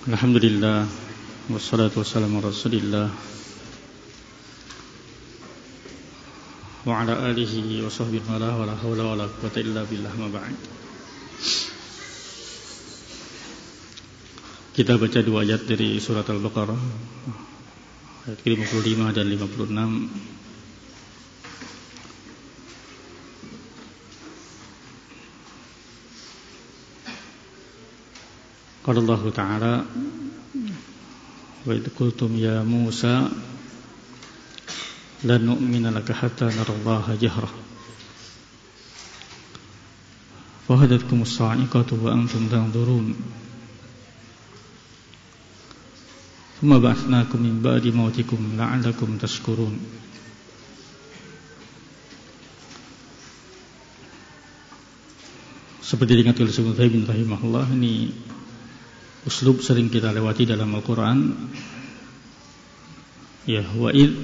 Alhamdulillah, wassalatu wassalamu ala rasulillah wa ala alihi wa sahbihi wa la hawla wa la quwwata illa billah, ma ba'd. Kita baca dua ayat dari surat Al-Baqarah, ayat ke-55 dan 56. Qala Allah Ta'ala, wa idh qultum ya Musa lan nu'mina laka hatta narallaha jahra fa hadatkumus sa'iqatu wa antum tanzurun thumma ba'athnakum min ba'di mautikum la'allakum tashkurun. Seperti diingat oleh Syekh Utsaimin rahimahullah, ini uslub sering kita lewati dalam Al-Quran. Ya, wa'id,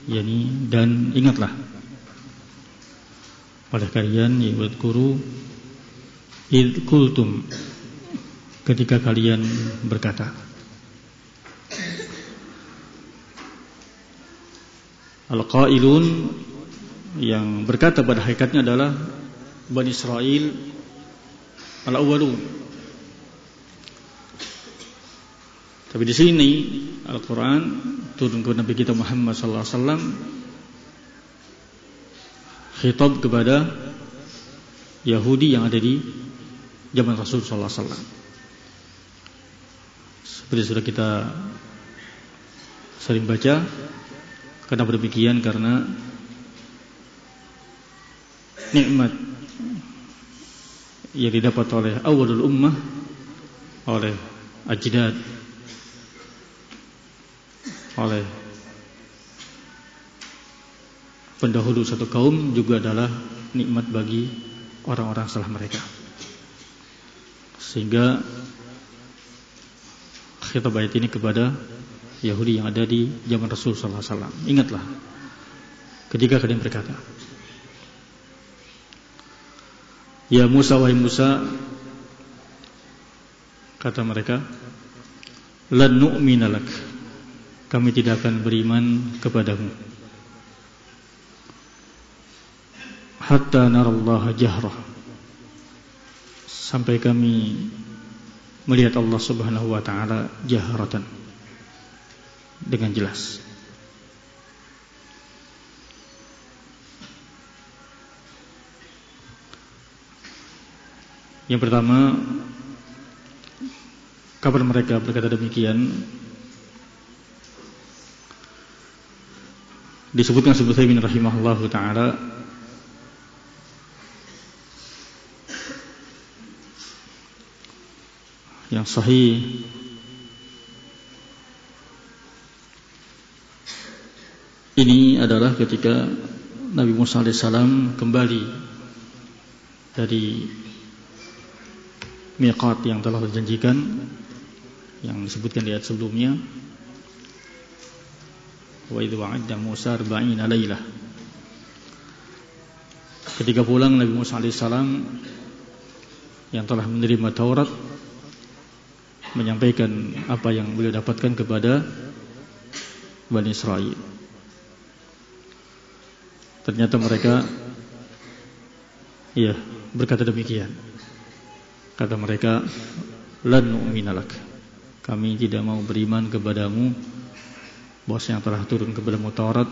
yani dan ingatlah pada kalian, ya wadhkuru id qultum, ketika kalian berkata. Al-qailun, yang berkata pada hakikatnya adalah Bani Israel al-awwalun. Tapi di sini Al-Quran turun ke Nabi kita Muhammad sallallahu alaihi wasallam, khitab kepada Yahudi yang ada di zaman Rasul sallallahu alaihi wasallam. Seperti sudah kita sering baca. Kenapa demikian? Karena nikmat yang didapat oleh awalul ummah, oleh ajdad, oleh pendahulu satu kaum, juga adalah nikmat bagi orang-orang setelah mereka. Sehingga khitab ayat ini kepada Yahudi yang ada di zaman Rasul sallallahu alaihi wasallam. Ingatlah ketika kalian berkata, ya Musa, wahai Musa, kata mereka, lan nu'mina lak, kami tidak akan beriman kepadamu hatta narallaha jahrah, sampai kami melihat Allah Subhanahu wa ta'ala jahratan, dengan jelas. Yang pertama, kapan mereka berkata demikian? Disebutkan Syekh Utsaimin rahimahullahu ta'ala, yang sahih ini adalah ketika Nabi Musa alaihissalam kembali dari miqat yang telah dijanjikan, yang disebutkan di ayat sebelumnya, wa idh wa'adna Musa 40 lailah. Ketika pulang Nabi Musa alaihissalam yang telah menerima Taurat, menyampaikan apa yang beliau dapatkan kepada Bani Israel. Ternyata mereka berkata demikian. Kata mereka, lan nu'mina lak, kami tidak mau beriman kepadamu, bos yang telah turun kepadamu Taurat,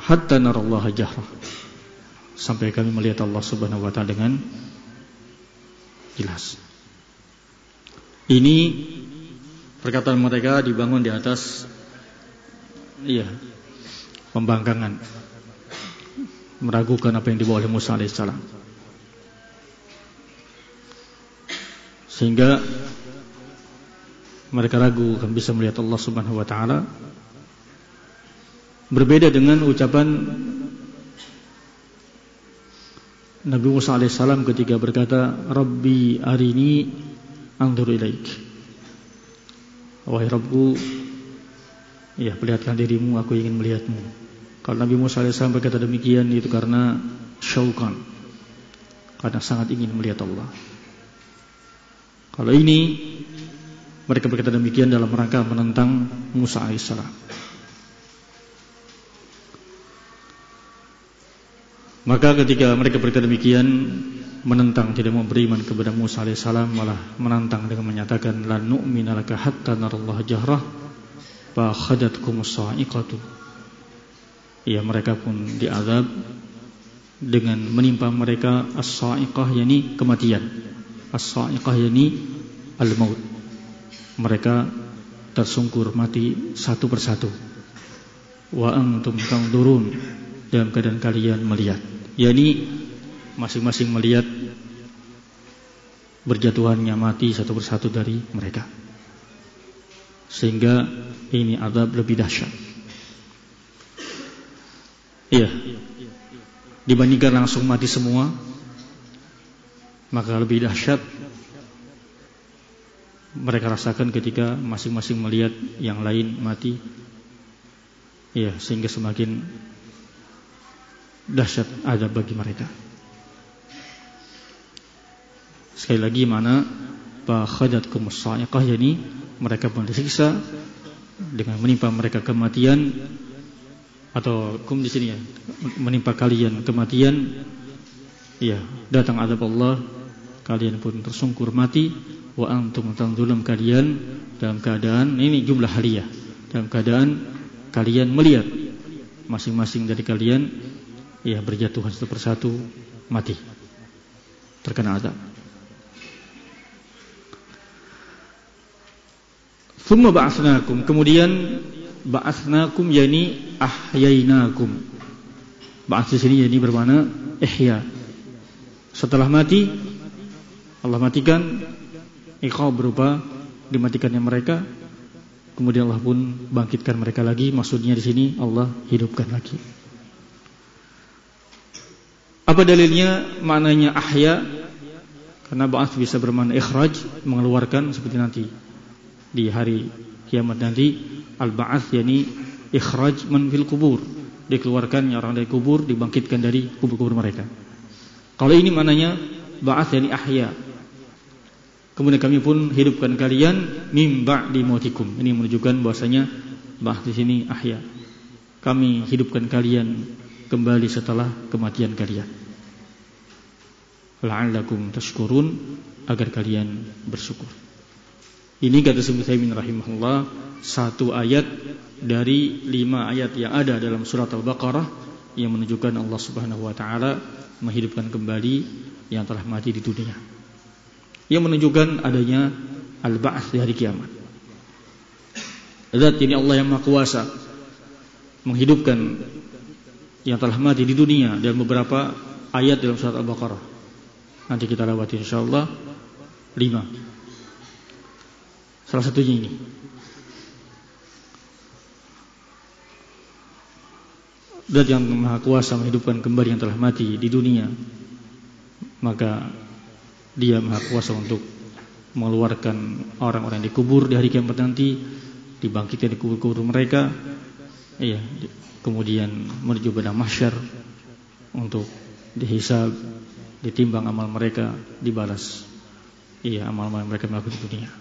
hatta narallaha jahrah, sampai kami melihat Allah Subhanahu wa ta'ala dengan jelas. Ini perkataan mereka dibangun di atas pembangkangan, meragukan apa yang dibawa oleh Musa alaihissalam, sehingga mereka ragu akan bisa melihat Allah Subhanahu wa ta'ala. Berbeda dengan ucapan Nabi Musa alaihissalam ketika berkata, Rabbi arini anzur ilaik, wahai Rabbku, perlihatkan dirimu, aku ingin melihatmu. Kalau Nabi Musa alaihissalam berkata demikian, itu karena syauqan, karena sangat ingin melihat Allah. Kalau ini mereka berkata demikian dalam rangka menentang Musa alaihissalam. Maka ketika mereka berkata demikian, menentang, tidak mau beriman kepada Musa alaihissalam, malah menantang dengan menyatakan lan nu'mina laka hatta narallaha jahrah fa khadatkumus sa'iqatu. Ya, mereka pun diazab dengan menimpa mereka as-sa'iqah, yakni kematian. As-sa'iqah yakni al-maut. Mereka tersungkur mati satu persatu. Wa antum tanzurun, dalam keadaan kalian melihat. Yani masing-masing melihat berjatuhannya mati satu persatu dari mereka. Sehingga ini azab lebih dahsyat. Iya. Dibandingkan langsung mati semua, maka lebih dahsyat mereka rasakan ketika masing-masing melihat yang lain mati. Ya, sehingga semakin dahsyat azab bagi mereka. Sekali lagi, mana fa khadatkumus sa'iqah, yani mereka pun disiksa dengan menimpa mereka kematian, atau kum di sini ya, menimpa kalian kematian. Ya, datang azab Allah, kalian pun tersungkur mati. Wa antum tanzurun, kalian dalam keadaan, ini jumlah haliyah, dalam keadaan kalian melihat masing-masing dari kalian ya berjatuhan satu persatu mati, terkena azab. Thumma ba'atsnakum, kemudian ba'atsnakum yani ahyainakum. Ba'ats di sini yani bermakna ihya. Setelah mati Allah matikan, iqab berupa dimatikannya mereka, kemudian Allah pun bangkitkan mereka lagi. Maksudnya di sini Allah hidupkan lagi. Apa dalilnya maknanya ahya? Karena ba'ats bisa bermakna ikhraj, mengeluarkan, seperti nanti di hari kiamat nanti al-ba'ats yani ikhraj man fil kubur, dikeluarkannya orang dari kubur, dibangkitkan dari kubur-kubur mereka. Kalau ini maknanya ba'ats yani ahya, kemudian kami pun hidupkan kalian mim ba'di mautikum. Ini menunjukkan bahwasanya ba'ats di sini ahya, kami hidupkan kalian kembali setelah kematian kalian. La'allakum tashkurun, agar kalian bersyukur. Ini kata Syekh Utsaimin rahimahullah, satu ayat dari 5 ayat yang ada dalam surat Al-Baqarah yang menunjukkan Allah Subhanahu wa taala menghidupkan kembali yang telah mati di dunia, yang menunjukkan adanya al-ba'ats di hari kiamat. Zat ini Allah yang Maha Kuasa menghidupkan yang telah mati di dunia, dan beberapa ayat dalam surat Al-Baqarah. Nanti kita lewati insyaallah 5. Salah satunya ini. Zat yang Maha Kuasa menghidupkan kembali yang telah mati di dunia, maka Dia Maha Kuasa untuk mengeluarkan orang-orang yang dikubur di hari kiamat nanti, dibangkitkan di kubur-kubur mereka, iya, kemudian menuju padang mahsyar untuk dihisab, ditimbang amal mereka, dibalas iya amal-amal mereka melakukan di dunia.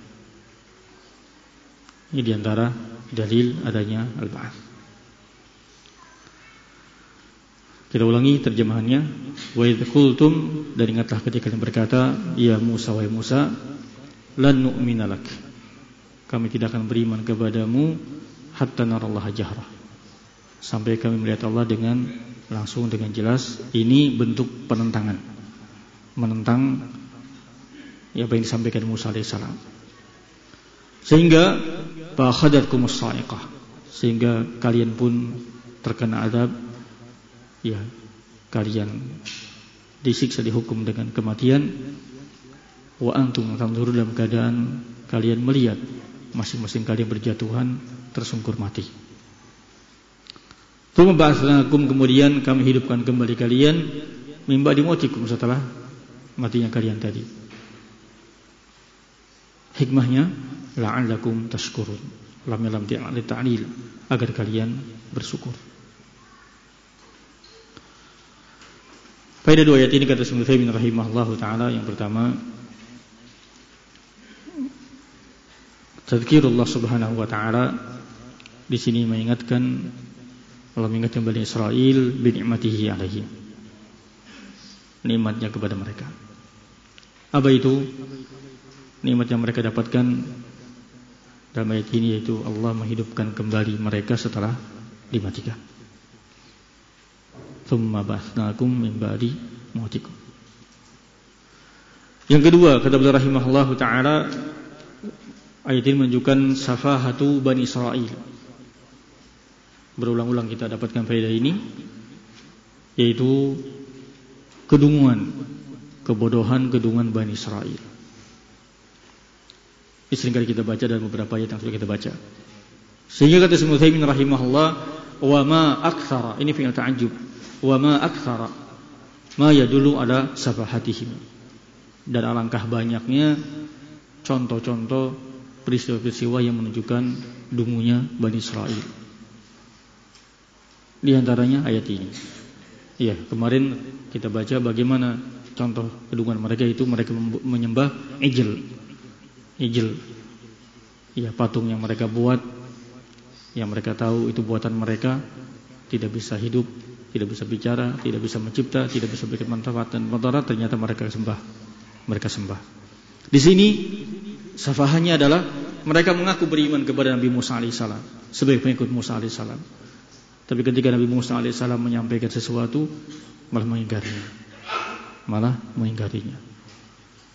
Ini diantara dalil adanya al-ba'ats. Kita ulangi terjemahannya. Wa idh qultum, dan ingatlah ketika kalian berkata, ya Musa, wahai Musa, lan nu'mina lak, kami tidak akan beriman kepadamu hatta narallaha jahrah, sampai kami melihat Allah dengan langsung, dengan jelas. Ini bentuk penentangan, menentang ya apa yang disampaikan Musa alaihissalam. Sehingga fa khadatkumus sa'iqah, sehingga kalian pun terkena azab, ya kalian disiksa, dihukum dengan kematian. Wa antum tanzurun, dalam keadaan kalian melihat masing-masing kalian berjatuhan tersungkur mati. Tsumma ba'atsnakum, kemudian kami hidupkan kembali kalian mim ba'di mautikum, setelah matinya kalian tadi. Hikmahnya la'allakum tashkurun, lam ta'lil, agar kalian bersyukur. Faedah 2 ayat ini kata Syekh Utsaimin rahimahullahu taala, yang pertama, Tadzkirullah subhanahu wa ta'ala di sini mengingatkan, Allah mengingatkan Bani Israil bi ni'matihi alaihi, nikmatnya kepada mereka. Apa itu nikmat yang mereka dapatkan dalam ayat ini? Yaitu Allah menghidupkan kembali mereka setelah dimatikan. Tsumma ba'atsnakum min ba'di mautikum. Yang kedua, kata beliau rahimahullahu taala, ayat ini menunjukkan safahatu Bani Israil. Berulang-ulang kita dapatkan faedah ini, yaitu kedunguan, kebodohan, kedunguan Bani Israil. Ini seringkali kita baca dalam beberapa ayat yang sudah kita baca. Sehingga kata Ibnu Utsaimin rahimahullah, wa ma aktsara, ini fi'il ta'ajjub, wa ma aktsara ma yadullu ala safahatihim. Dan alangkah banyaknya contoh-contoh peristiwa-peristiwa yang menunjukkan dungunya Bani Israil. Di antaranya ayat ini. Ya, kemarin kita baca bagaimana contoh kedunguan mereka itu, mereka menyembah ijl. Ya, patung yang mereka buat, yang mereka tahu itu buatan mereka, tidak bisa hidup, tidak bisa bicara, tidak bisa mencipta, tidak bisa berikan manfaat dan mudarat, ternyata mereka sembah. Di sini safahannya adalah mereka mengaku beriman kepada Nabi Musa alaihissalam sebagai pengikut Musa alaihissalam. Tapi ketika Nabi Musa alaihissalam menyampaikan sesuatu, malah mengingkarinya,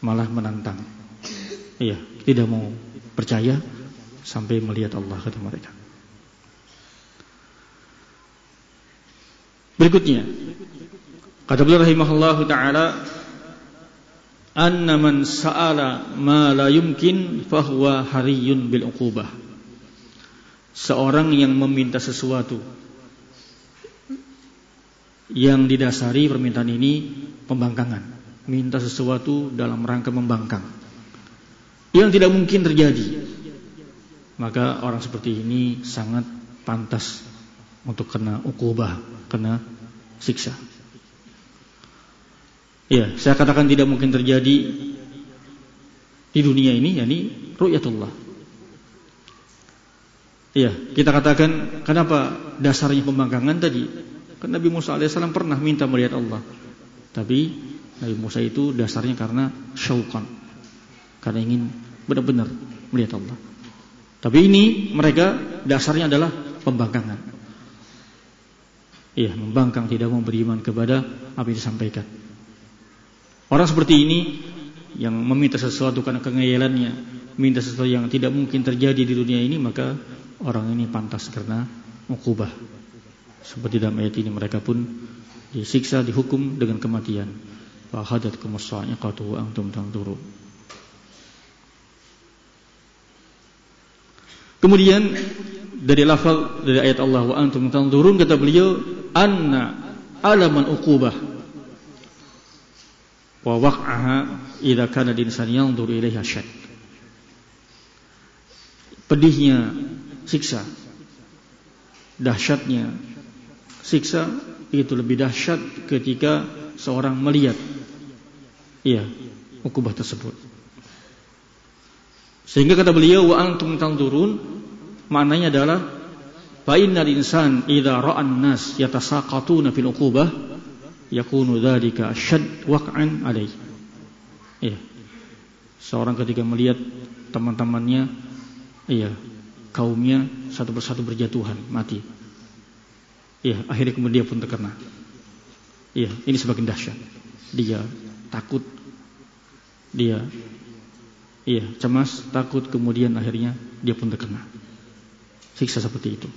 malah menantang. Iya, tidak mau percaya sampai melihat Allah, kata mereka. Berikutnya, kata beliau rahimahullahu taala, anna man sa'ala ma la yumkin fahuwa hariyun bil uqubah. Seorang yang meminta sesuatu yang didasari permintaan ini pembangkangan, minta sesuatu dalam rangka membangkang yang tidak mungkin terjadi, maka orang seperti ini sangat pantas untuk kena uqubah, kena siksa. Ya, saya katakan tidak mungkin terjadi di dunia ini, yakni ru'yatullah. Ya, kita katakan kenapa dasarnya pembangkangan tadi? Kan Nabi Musa alaihissalam pernah minta melihat Allah, tapi Nabi Musa itu dasarnya karena syauqan, karena ingin benar-benar melihat Allah. Tapi ini mereka dasarnya adalah pembangkangan. Iya, membangkang, tidak mau beriman kepada apa yang disampaikan. Orang seperti ini yang meminta sesuatu karena kengeyalannya, minta sesuatu yang tidak mungkin terjadi di dunia ini, maka orang ini pantas karena uqubah. Seperti dalam ayat ini, mereka pun disiksa, dihukum dengan kematian. Fa akhadhatkumus sa'iqatu wa antum tanzurun. Kemudian dari lafaz dari ayat Allah wa antum tanzurun, kata beliau, anna alaman uqubah wa waq'aha idza kana al-insan yanzur ilaiha syad. Pedihnya siksa, dahsyatnya siksa itu lebih dahsyat ketika seorang melihat ukubah tersebut. Sehingga kata beliau wa antum tanzurun, maknanya adalah fa innal insan idza ra'a an-nas yatasaqatuna fil uqubah yakunu dzalika asyad waq'an alaihi. Seorang ketika melihat teman-temannya, kaumnya satu persatu berjatuhan, mati. Akhirnya kemudian dia pun terkena. Ini semakin dahsyat. Dia takut, dia cemas, takut, kemudian akhirnya dia pun terkena siksa seperti itu.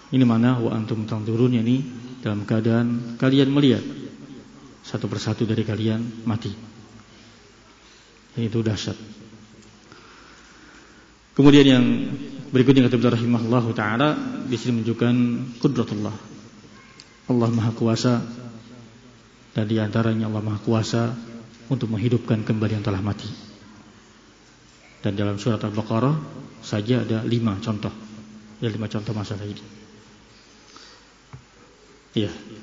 Ini mana wa antum tanzurun, ini dalam keadaan kalian melihat satu persatu dari kalian mati. Itu dahsyat. Kemudian yang berikutnya kata beliau rahimahullahu taala, di sini menunjukkan qudratullah. Allah Maha Kuasa, dan di antaranya Allah Maha Kuasa untuk menghidupkan kembali yang telah mati. Dan dalam surat Al-Baqarah saja ada 5 contoh. Ada 5 contoh masalah ini.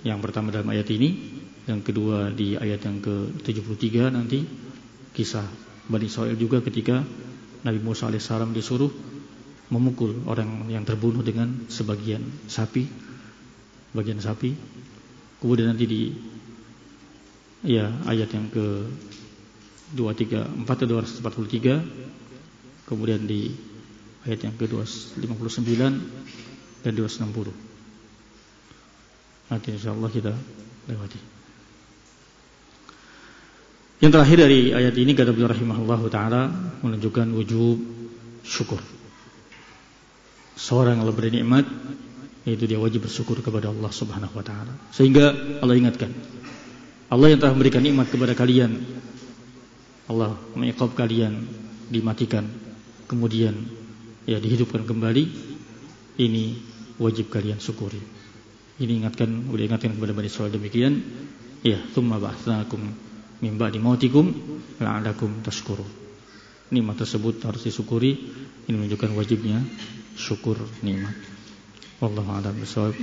Yang pertama dalam ayat ini, yang kedua di ayat yang ke-73 nanti kisah Bani Israil juga ketika Nabi Musa alaihissalam disuruh memukul orang yang terbunuh dengan sebagian sapi, bagian sapi. Kemudian nanti di ayat yang ke 234 atau 243, kemudian di ayat yang ke 259 dan 260. Nanti insyaallah kita lewati. Yang terakhir dari ayat ini kata beliau rahimahullahu taala menunjukkan wujub syukur. Seorang yang bernikmat yaitu dia wajib bersyukur kepada Allah Subhanahu wa taala. Sehingga Allah ingatkan, Allah yang telah memberikan nikmat kepada kalian, Allah mengiqab kalian, dimatikan, kemudian dihidupkan kembali, ini wajib kalian syukuri. Ini boleh ingatkan kepada Bani Israil demikian, tsumma ba'atsnakum min ba'di mautikum la'allakum tashkurun. Nikmat tersebut harus disyukuri. Ini menunjukkan wajibnya syukur nikmat. Wallahu a'lam bishawab.